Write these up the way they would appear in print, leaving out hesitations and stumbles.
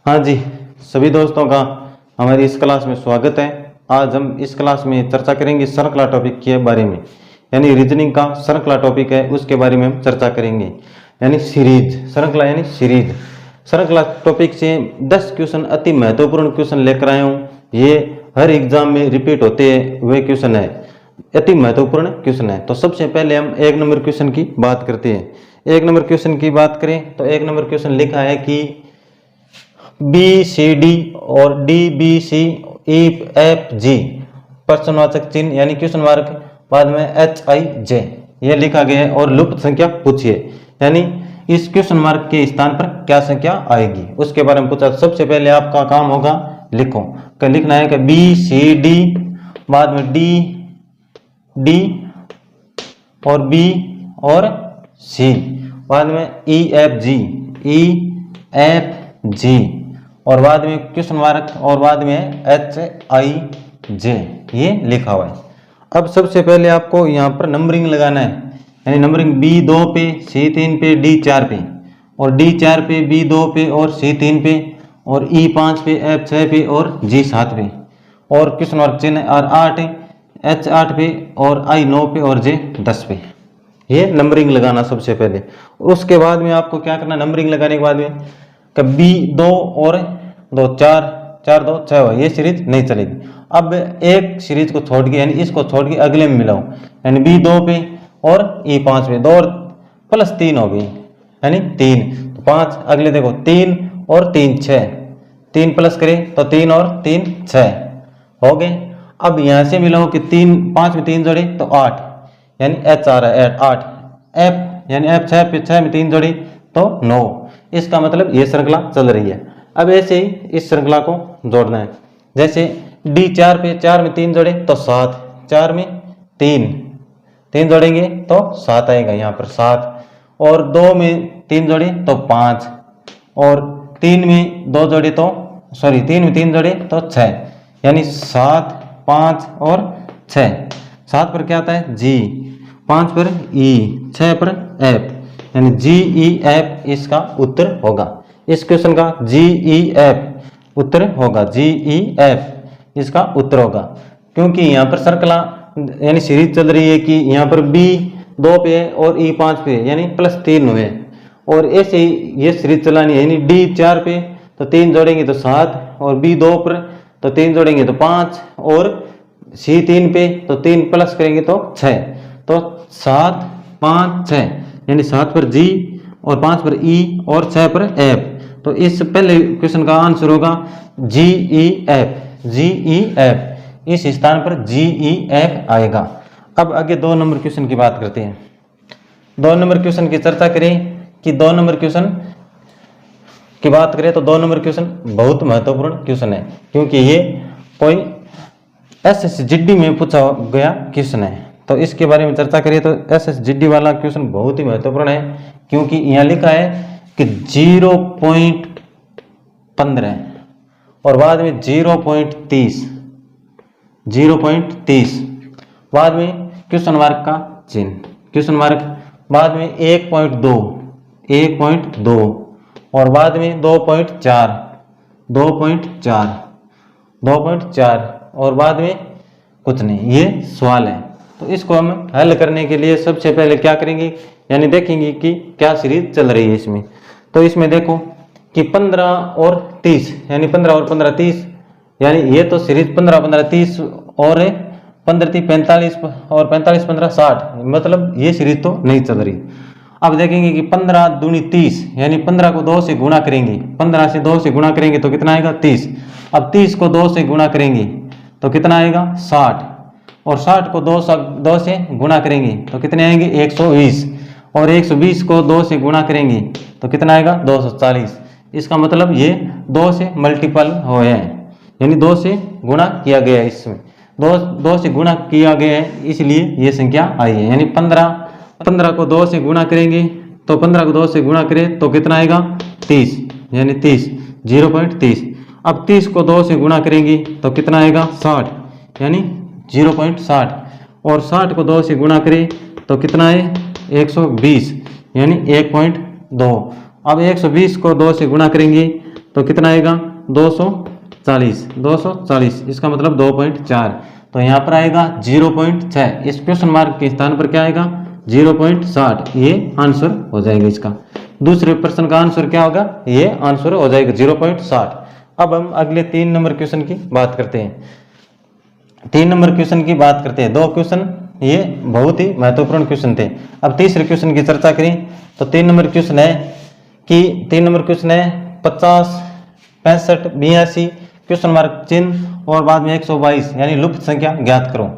हाँ जी, सभी दोस्तों का हमारी इस क्लास में स्वागत है। आज हम इस क्लास में चर्चा करेंगे श्रृंखला टॉपिक के बारे में, यानी रीजनिंग का श्रृंखला टॉपिक है उसके बारे में हम चर्चा करेंगे। यानी सीरीज, श्रृंखला यानी सीरीज। श्रृंखला टॉपिक से 10 क्वेश्चन अति महत्वपूर्ण क्वेश्चन लेकर आया हूँ। ये हर एग्जाम में रिपीट होते हैं वे क्वेश्चन है, अति महत्वपूर्ण क्वेश्चन है। तो सबसे पहले हम 1 नंबर क्वेश्चन की बात करते हैं। 1 नंबर क्वेश्चन की बात करें तो 1 नंबर क्वेश्चन लिखा है कि बी सी डी और D B C E F G प्रश्नवाचक चिन्ह यानी क्वेश्चन मार्क बाद में एच आई जे ये लिखा गया है और लुप्त संख्या पूछिए, यानी इस क्वेश्चन मार्क के स्थान पर क्या संख्या आएगी उसके बारे में पूछा। सबसे पहले आपका काम होगा लिखो, लिखना है कि बी सी डी बाद में डी डी और बी और सी बाद में ई एफ जी और बाद में क्वेश्चन मार्क और बाद में एच आई जे ये लिखा हुआ है। अब सबसे पहले आपको यहाँ पर नंबरिंग लगाना है, यानी नंबरिंग बी 2 पे, सी 3 पे, डी 4 पे और डी 4 पे, बी 2 पे और सी 3 पे और ई 5 पे, एफ 6 पे और जी 7 पे और क्वेश्चन मार्क चिन्ह और 8 एच 8 पे और आई 9 पे और जे 10 पे। ये नंबरिंग लगाना सबसे पहले। उसके बाद में आपको क्या करना, नंबरिंग लगाने के बाद में बी 2 और 2 4 4 2 6 ये सीरीज नहीं चलेगी। अब एक सीरीज को छोड़ के यानी इसको छोड़ के अगले में मिलाओ, यानी बी 2 पे और ई 5 पे 2 और प्लस 3 हो गई यानी 3 तो 5, अगले देखो 3 और 3 6, 3 प्लस करें तो 3 और 3 6 हो गए। अब यहाँ से मिलाओ कि 3 5 में 3 जोड़े तो 8 यानी एच आ रहा है 8, एफ यानी एफ 6 पे 6 में 3 जोड़े तो 9। इसका मतलब ये श्रृंखला चल रही है। अब ऐसे ही इस श्रृंखला को जोड़ना है, जैसे डी 4 पे 4 में 3 जोड़े तो 7, 4 में 3 जोड़ेंगे तो 7 आएगा यहाँ पर 7 और 2 में 3 जोड़े तो 5 और 3 में 2 जोड़े तो 3 में 3 जोड़े तो 6 यानी 7 5 और 6। 7 पर क्या आता है जी, 5 पर ई, 6 पर एफ यानी जी ई एफ इसका उत्तर होगा। इस क्वेश्चन का जी ई एफ उत्तर होगा, जी ई एफ इसका उत्तर होगा, क्योंकि यहाँ पर श्रृंखला यानी सीरीज चल रही है कि यहाँ पर बी 2 पे और ई 5 पे यानी प्लस 3 हुए और ऐसे ही ये सीरीज चलानी है, यानी डी 4 पे तो 3 जोड़ेंगे तो 7 और बी 2 पर तो 3 जोड़ेंगे तो 5 और सी 3 पे तो 3 प्लस करेंगे तो 6 तो 7 5 6 यानी 7 पर जी और 5 पर ई और 6 पर एफ। तो इस पहले क्वेश्चन का आंसर होगा जी ई एफ, जी ई एफ इस स्थान पर जी ई एफ आएगा। अब आगे 2 नंबर क्वेश्चन की बात करते हैं। 2 नंबर क्वेश्चन की चर्चा करें कि 2 नंबर क्वेश्चन की बात करें तो 2 नंबर क्वेश्चन बहुत महत्वपूर्ण क्वेश्चन है, क्योंकि ये कोई एसएसजीडी में पूछा गया क्वेश्चन है। तो इसके बारे में चर्चा करिए तो एसएसजीडी वाला क्वेश्चन बहुत ही महत्वपूर्ण है, क्योंकि यहाँ लिखा है कि 0.15 और बाद में 0.30 बाद में क्वेश्चन मार्क का चिन्ह, क्वेश्चन मार्क बाद में 1.2 और बाद में 2.4 और बाद में कुछ नहीं। ये सवाल है, तो इसको हम हल करने के लिए सबसे पहले क्या करेंगे, यानी देखेंगे कि क्या सीरीज चल रही है इसमें। तो इसमें देखो कि 15 और 30 यानी 15 और 15 30 यानी ये तो सीरीज 15 15 30 और 15 30 45 और 45 15 60, मतलब ये सीरीज तो नहीं चल रही। अब देखेंगे कि 15 दूनी 30 यानी 15 को 2 से गुणा करेंगे, 15 से 2 से गुणा करेंगे तो कितना आएगा 30। अब 30 को 2 से गुणा करेंगे तो कितना आएगा 60 और 60 को 2 से गुणा करेंगे तो कितने आएंगे 120 और 120 को 2 से गुणा करेंगे तो कितना आएगा 240। इसका मतलब ये 2 से मल्टीपल हुए हैं, यानी 2 से गुणा किया गया है, इसमें 2 से गुणा किया गया है इसलिए ये संख्या आई है। यानी 15 को 2 से गुणा करेंगे तो 15 को 2 से गुणा करें तो कितना आएगा 30 यानी 30 0.30। अब 30 को 2 से गुणा करेंगे तो कितना आएगा 60 यानी 0.60 और 60 को 2 से गुणा करें तो कितना है 120 यानी 1.2। अब 120 को 2 से गुणा करेंगे तो कितना आएगा 240, इसका मतलब 2.4, तो यहाँ पर आएगा 0.6। इस क्वेश्चन मार्क के स्थान पर क्या आएगा 0.60, ये आंसर हो जाएगा इसका। दूसरे प्रश्न का आंसर क्या होगा, ये आंसर हो जाएगा 0.60। अब हम अगले 3 नंबर क्वेश्चन की बात करते हैं। 3 नंबर क्वेश्चन की बात करते हैं। 2 क्वेश्चन ये बहुत ही महत्वपूर्ण क्वेश्चन थे। अब तीसरे क्वेश्चन की चर्चा करें तो 3 नंबर क्वेश्चन है कि 3 नंबर क्वेश्चन है 50, 65, 82 क्वेश्चन मार्क चिन्ह और बाद में 122 यानी लुप्त संख्या ज्ञात करो।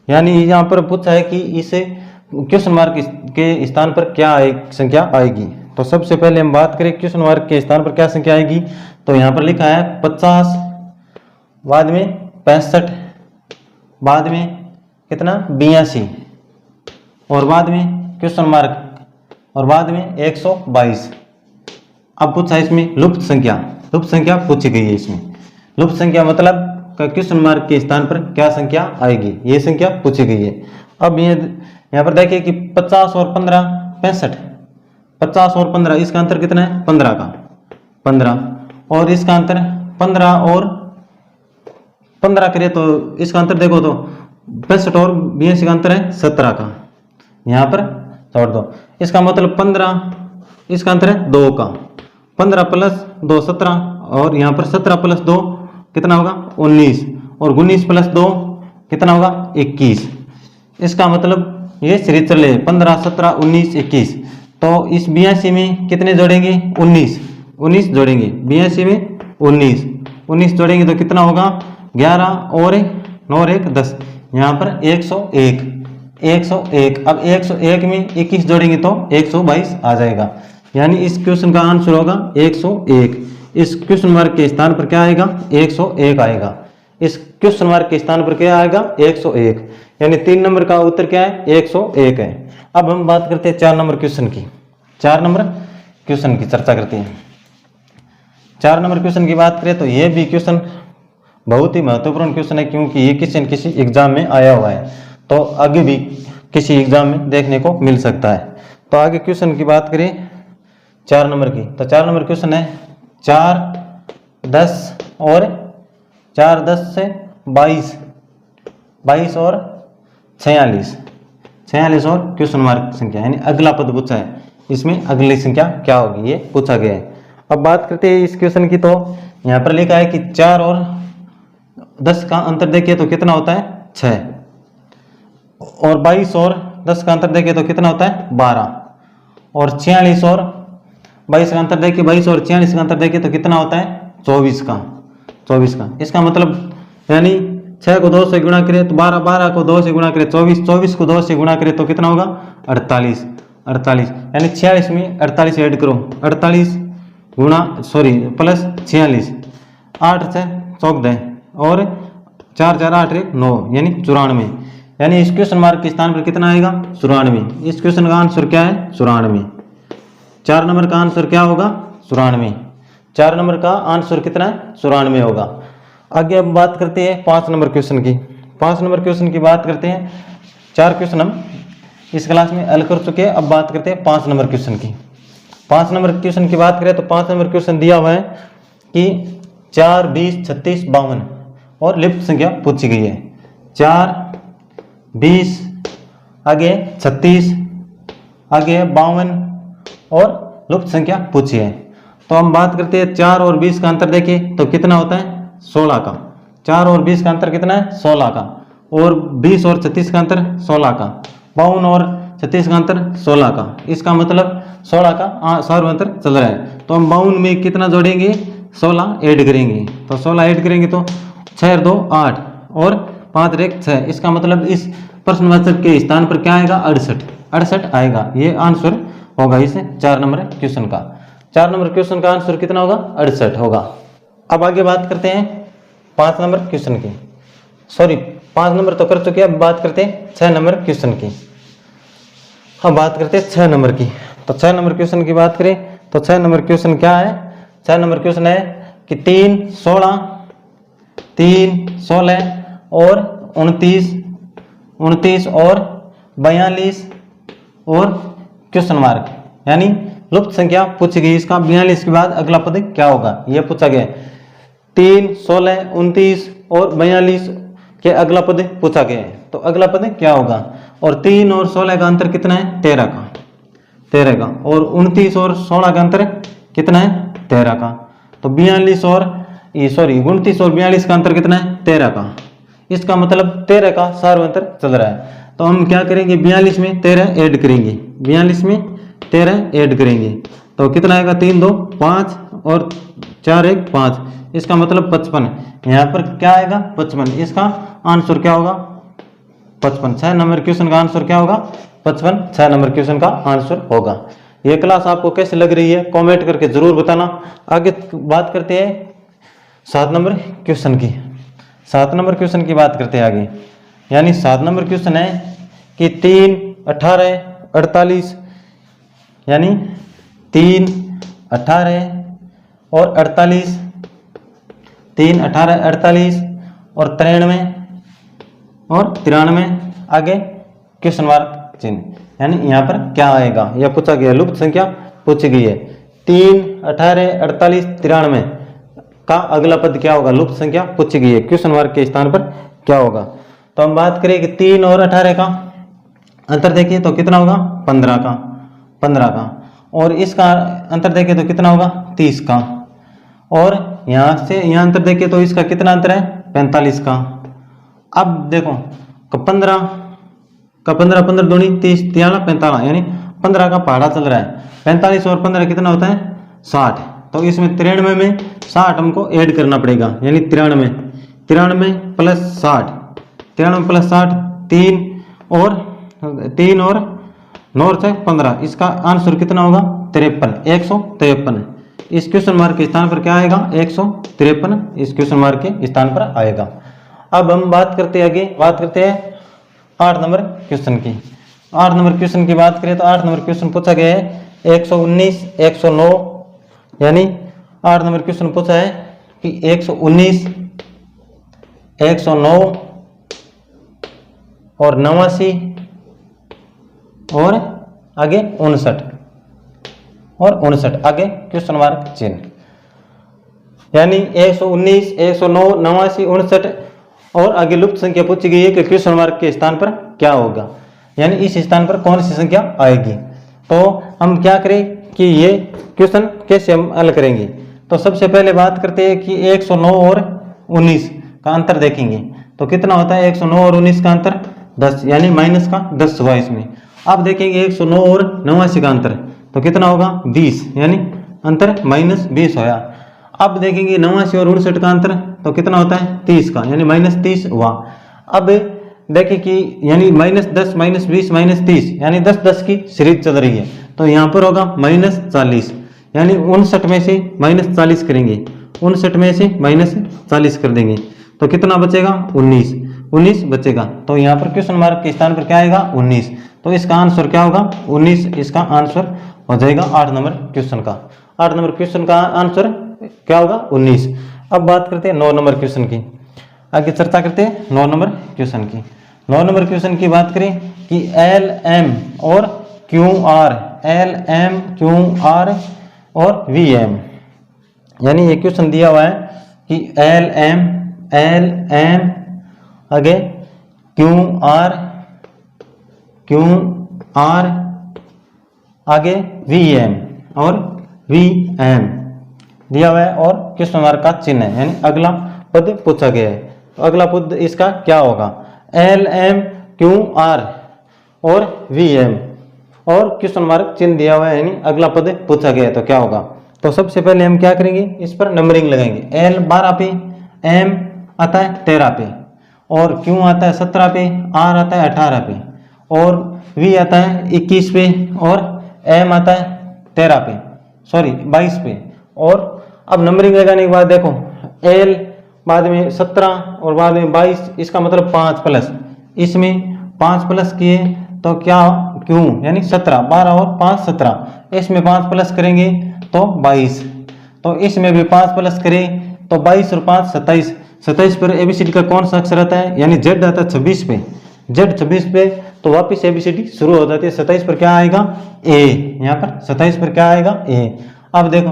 यानी यहाँ पर पूछा है कि इस क्वेश्चन मार्क के स्थान पर क्या संख्या आएगी। तो सबसे पहले हम बात करें क्वेश्चन मार्क के स्थान पर क्या संख्या आएगी, तो यहाँ पर लिखा है 50, बाद में 65, बाद में कितना 82 और बाद में क्वेश्चन मार्क और बाद में 122। अब पूछा इसमें लुप्त संख्या पूछी गई है। इसमें लुप्त संख्या मतलब क्वेश्चन मार्क के स्थान पर क्या संख्या आएगी, ये संख्या पूछी गई है। अब ये यहाँ पर देखिए कि 50 और 15 65, 50 और 15 इसका अंतर कितना है 15 का 15, और इसका अंतर 15 और 15 करें तो इसका अंतर देखो तो 65 और 82 का अंतर है 17 का, यहाँ पर छोड़ दो। इसका मतलब 15, इसका अंतर है 2 का, 15 प्लस 2 17, और यहाँ पर 17 प्लस 2 कितना होगा 19, और 19 प्लस 2 कितना होगा 21। इसका मतलब ये सीरीज चल रही है 15 17 19 21। तो इस 82 में कितने जोड़ेंगे 19 जोड़ेंगे, 82 में 19 जोड़ेंगे तो कितना होगा 11 और 9 और 1 10, यहाँ पर 101। अब 101 में 21 जोड़ेंगे तो 122 आ जाएगा, यानी इस क्वेश्चन का आंसर होगा 101। इस क्वेश्चन मार्क के स्थान पर क्या आएगा 101 आएगा। इस क्वेश्चन मार्क के स्थान पर क्या आएगा 101, यानी 3 नंबर का उत्तर क्या है 101 है। अब हम बात करते हैं 4 नंबर क्वेश्चन की। 4 नंबर क्वेश्चन की चर्चा करते हैं। 4 नंबर क्वेश्चन की बात करें तो ये भी क्वेश्चन बहुत ही महत्वपूर्ण क्वेश्चन है, क्योंकि ये किसी न किसी एग्जाम में आया हुआ है, तो आगे भी किसी एग्जाम में देखने को मिल सकता है। तो आगे क्वेश्चन की बात करें 4 नंबर की, तो 4 नंबर क्वेश्चन है 4 10 और 4 10 से 22 और 46 और क्वेश्चन मार्क संख्या, यानी अगला पद पूछा है, इसमें अगली संख्या क्या होगी ये पूछा गया है। अब बात करते हैं इस क्वेश्चन की, तो यहाँ पर लिखा है कि 4 और 10 का अंतर देखिए तो कितना होता है 6, और 22 और 10 का अंतर देखिए तो कितना होता है 12, और 46 और 22 का अंतर देखिए 22 और 46 का अंतर देखिए तो कितना होता है 24 का। इसका मतलब यानी 6 को 2 से गुणा करें तो 12 को 2 से गुणा करें 24 को 2 से गुणा करें तो कितना होगा 48, यानी 46 में 48 ऐड करो, 48 प्लस 46, 8 से 14 और 4 4 8 9, यानी 94। यानी इस क्वेश्चन मार्क के स्थान पर कितना आएगा 94। इस क्वेश्चन का आंसर क्या है 94। 4 नंबर का आंसर क्या होगा 94। 4 नंबर का आंसर कितना है 94 होगा। आगे अब बात करते हैं 5 नंबर क्वेश्चन की। 5 नंबर क्वेश्चन की बात करते हैं। 4 क्वेश्चन हम इस क्लास में हल कर चुके हैं। अब बात करते हैं 5 नंबर क्वेश्चन की। 5 नंबर क्वेश्चन की बात करें तो 5 नंबर क्वेश्चन दिया हुआ है कि 4 20 36 52 और लिप्त संख्या पूछी गई है। 4 20 आगे 36 आगे 52 और लुप्त संख्या पूछी है। तो हम बात करते हैं 4 और 20 का अंतर देखिए तो कितना होता है 16 का। 4 और 20 का अंतर कितना है 16 का, और 20 और 36 का अंतर 16 का, 52 और 36 का अंतर 16 का। इसका मतलब 16 का सार अंतर चल रहा है। तो हम 52 में कितना जोड़ेंगे 16 ऐड करेंगे, तो 16 ऐड करेंगे तो 6 और 2 8 और 5 और 1 6। इसका मतलब इस प्रश्नवाचक के स्थान पर क्या आएगा 68 आएगा। ये आंसर होगा इस 4 नंबर क्वेश्चन का। 4 नंबर क्वेश्चन का आंसर कितना होगा 68 होगा। अब आगे बात करते हैं 5 नंबर क्वेश्चन की। 5 नंबर तो कर चुके हैं। अब बात करते हैं 6 नंबर क्वेश्चन की। अब बात करते हैं 6 नंबर की। तो 6 नंबर क्वेश्चन की बात करें तो 6 नंबर क्वेश्चन क्या है। 6 नंबर क्वेश्चन है कि 3 16 और 29 और 42 और क्वेश्चन मार्क, यानी लुप्त संख्या पूछी गई। इसका 42 के बाद अगला पद क्या होगा, यह पूछा गया। 3, 16, 29 और 42 के अगला पद पूछा गया है, तो अगला पद क्या होगा। और 3 और 16 का अंतर कितना है, 13 का। और 29 और 16 का अंतर कितना है, 13 का। तो 29 और 42 का अंतर कितना है, 13 का। इसका मतलब 13 का सार्वंतर चल रहा है। तो हम क्या करेंगे, 42 में 13 ऐड करेंगे, 42 में 13 ऐड करेंगे तो कितना आएगा, 3 2 5 और 4 1 5। इसका मतलब 55। यहाँ पर क्या आएगा, 55। इसका आंसर क्या होगा, 55। 6 नंबर क्वेश्चन का आंसर क्या होगा, 55 6 नंबर क्वेश्चन का आंसर होगा। ये क्लास आपको कैसी लग रही है कमेंट करके जरूर बताना। आगे बात करते हैं 7 नंबर क्वेश्चन की। 7 नंबर क्वेश्चन की बात करते हैं आगे। यानी 7 नंबर क्वेश्चन है कि 3 18 48, यानी 3 18 और 48, 3 18 48 और 93 और 93 आगे क्वेश्चन मार्क चिन्ह। यानी यहाँ पर क्या आएगा, यह पूछा गया, लुप्त संख्या पूछी गई है। 3 18 48 93 का अगला पद क्या होगा, लुप्त संख्या पूछी गई है, क्वेश्चन मार्क के स्थान पर क्या होगा। तो हम बात करें कि 3 और 18 का अंतर देखिए तो कितना होगा, 15 का। और इसका अंतर देखें तो कितना होगा, 30 का। और यहाँ से यहाँ अंतर देखें तो इसका कितना अंतर है, 45 का। अब देखो 15 15 दूनी 30 3 45, यानी 15 का पहाड़ा चल रहा है। 45 और 15 कितना होता है, 60। तो इसमें 93 में 60 हमको ऐड करना पड़ेगा, यानी 93 प्लस 60, 93 प्लस 60 3 और 9 से 15। इसका आंसर कितना होगा, 153। इस क्वेश्चन मार्क के स्थान पर क्या आएगा, 153 इस क्वेश्चन मार्क के स्थान पर आएगा। अब हम बात करते हैं आगे, बात करते हैं 8 नंबर क्वेश्चन की। 8 नंबर क्वेश्चन की बात करें तो 8 नंबर क्वेश्चन पूछा गया है 119 109, यानी 8 नंबर क्वेश्चन पूछा है कि 119 109 और 89 और आगे 59 और 59 आगे क्वेश्चन मार्क चिन्ह। यानी 119 109 89 59 और आगे लुप्त संख्या पूछी गई है कि क्वेश्चन मार्क के स्थान पर क्या होगा, यानी इस स्थान पर कौन सी संख्या आएगी। तो हम क्या करें कि ये क्वेश्चन कैसे हम हल करेंगे। तो सबसे पहले बात करते हैं कि 109 और 19 का अंतर देखेंगे तो कितना होता है, 109 और 19 का अंतर 10, यानी माइनस का 10 हुआ इसमें। अब देखेंगे 109 और 89 का अंतर तो कितना होगा, 20, यानी अंतर माइनस 20 होया। अब देखेंगे 89 और 59 का अंतर तो कितना होता है, 30 का, यानी माइनस 30 हुआ। अब देखें कि यानी माइनस 10 माइनस 20 माइनस 30, यानी 10 10 की सीरीज चल रही है। तो यहाँ पर होगा माइनस 40, यानी 59 में से माइनस 40 करेंगे, 59 में से माइनस 40 कर देंगे तो कितना बचेगा, 19 बचेगा। तो यहाँ पर क्वेश्चन मार्क के स्थान पर क्या आएगा, 19। तो इसका आंसर क्या होगा, 19 इसका आंसर हो जाएगा 8 नंबर क्वेश्चन का। 8 नंबर क्वेश्चन का आंसर क्या होगा, 19। अब बात करते हैं 9 नंबर क्वेश्चन की, आगे चर्चा करते हैं 9 नंबर क्वेश्चन की। 9 नंबर क्वेश्चन की बात करें कि एल एम और Q R, L M Q R और वी एम, यानी ये क्वेश्चन दिया हुआ है कि एल एम आगे क्यू आर आगे वी एम और वी एम दिया हुआ है और क्वेश्चन मार्क का चिन्ह है, यानी अगला पद पूछा गया है। तो अगला पद इसका क्या होगा, एल एम क्यू आर और वी एम और क्वेश्चन मार्क चिन्ह दिया हुआ है, यानी अगला पद पूछा गया है तो क्या होगा। तो सबसे पहले हम क्या करेंगे, इस पर नंबरिंग लगाएंगे। एल 12 पे, एम आता है 13 पे और क्यू आता है 17 पे, आर आता है 18 पे और वी आता है 21 पे और एम आता है 22 पे। और अब नंबरिंग लगाने के बाद देखो एल बाद में 17 और बाद में 22, इसका मतलब 5 प्लस, इसमें 5 प्लस किए तो क्या, क्यों यानी 17, 12 और 5 17, इसमें 5 प्लस करेंगे तो 22, तो इसमें भी 5 प्लस करें तो 22 और 5 27 पर एबीसीडी का कौन सा अक्षर आता है, यानी जेड आता है 26 पे, जेड 26 पे तो वापिस ABCD शुरू हो जाती है। 27 पर क्या आएगा A, यहाँ पर 27 पर क्या आएगा A। अब देखो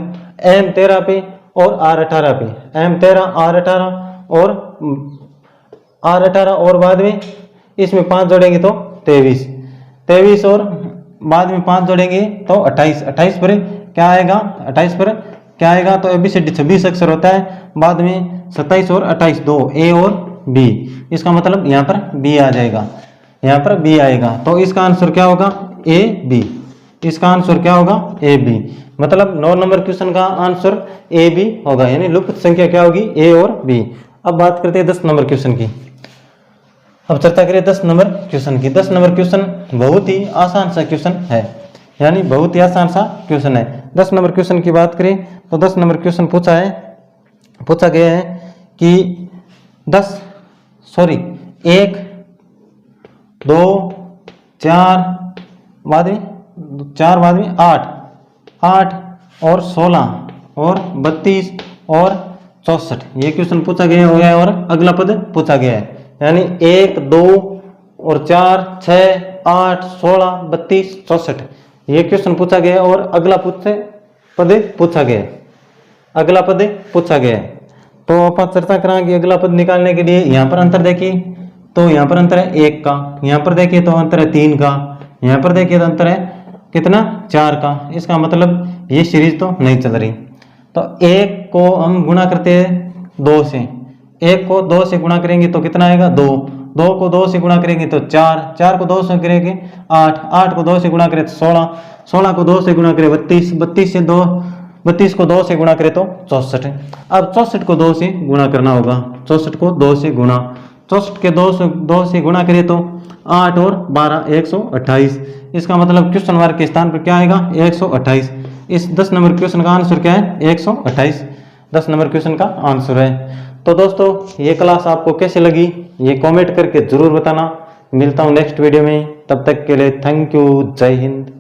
M13 पे और R18 पे, M13 R18 और R18 और बाद में इसमें 5 जोड़ेंगे तो 23 और बाद में 5 जोड़ेंगे तो 28 पर क्या आएगा, 28 पर क्या आएगा, तो ABCD 26 अक्षर होता है, बाद में 27 और 28 दो A और B, इसका मतलब यहाँ पर B आ जाएगा, यहाँ पर B आएगा। तो इसका आंसर क्या होगा AB, इसका आंसर क्या होगा AB, मतलब 9 नंबर क्वेश्चन का आंसर AB होगा, यानी लुप्त संख्या क्या होगी A और B। अब बात करते हैं 10 नंबर क्वेश्चन की। अब चर्चा करें 10 नंबर क्वेश्चन की। 10 नंबर क्वेश्चन बहुत ही आसान सा क्वेश्चन है, यानी बहुत ही आसान सा क्वेश्चन है। 10 नंबर क्वेश्चन की बात करें तो 10 नंबर क्वेश्चन पूछा गया है कि 1 2 4 बाद में 8 और 16 और 32 और 64 ये क्वेश्चन पूछा गया है और अगला पद पूछा गया है, यानी 1 2 और 4 6 8 16 32 64 ये क्वेश्चन पूछा गया है और अगला पद पूछा गया है। तो अपन चर्चा करेंगे अगला पद निकालने के लिए। यहाँ पर अंतर देखिए तो यहाँ पर अंतर है 1 का, यहाँ पर देखिए तो अंतर है 3 का, यहाँ पर देखिए तो अंतर है कितना 4 का। इसका मतलब ये सीरीज तो नहीं चल रही। तो 1 को हम गुणा करते हैं 2 से, 1 को 2 से गुणा करेंगे तो कितना आएगा 2, 2 को 2 से गुणा करेंगे तो 4, 4 को 2 से करेंगे 8, 8 को 2 से गुणा करें तो 16, 16 को 2 से गुणा करें 32, 32 को 2 से गुणा करें तो 64। अब 64 को 2 से गुणा करना होगा, 64 को 2 से गुणा, 64 के 2 से गुणा करें तो 8 और 12 128। इसका मतलब क्वेश्चन मार्क के स्थान पर क्या आएगा 128। इस 10 नंबर क्वेश्चन का आंसर क्या है 128, 10 नंबर क्वेश्चन का आंसर है। तो दोस्तों ये क्लास आपको कैसे लगी ये कमेंट करके जरूर बताना। मिलता हूँ नेक्स्ट वीडियो में, तब तक के लिए थैंक यू, जय हिंद।